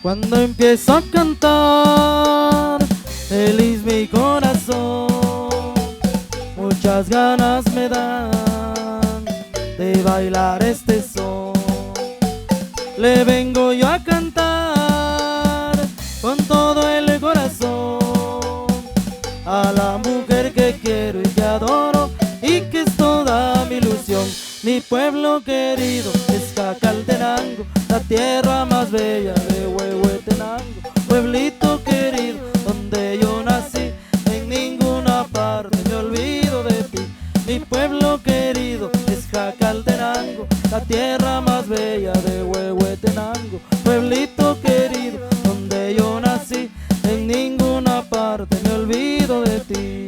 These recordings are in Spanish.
Cuando empiezo a cantar, feliz mi corazón, muchas ganas me dan de bailar este son. Le vengo yo a cantar con todo el corazón a la mujer que quiero y que adoro y que es toda mi ilusión. Mi pueblo querido es Jacaltenango, la tierra más bella de Huehuetenango. Pueblito querido donde yo nací, en ninguna parte me olvido de ti. Mi pueblo querido es Jacaltenango, la tierra más bella de Huehuetenango. Pueblito querido donde yo nací, en ninguna parte me olvido de ti.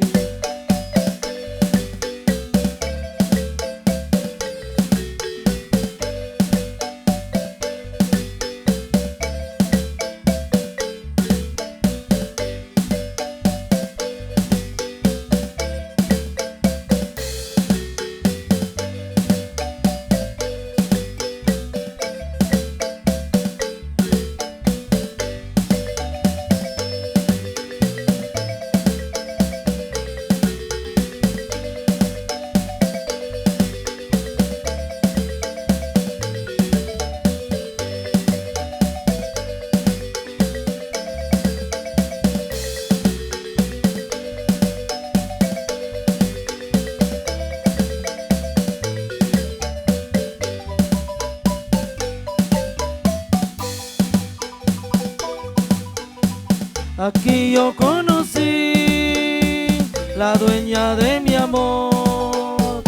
Aquí yo conocí la dueña de mi amor,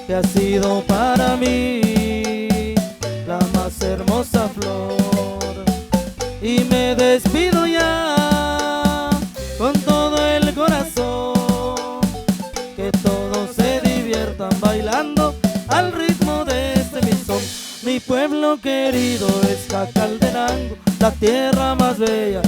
que ha sido para mí la más hermosa flor. Y me despido ya con todo el corazón, que todos se diviertan bailando al ritmo de este mi son. Mi pueblo querido es Jacaltenango, la tierra más bella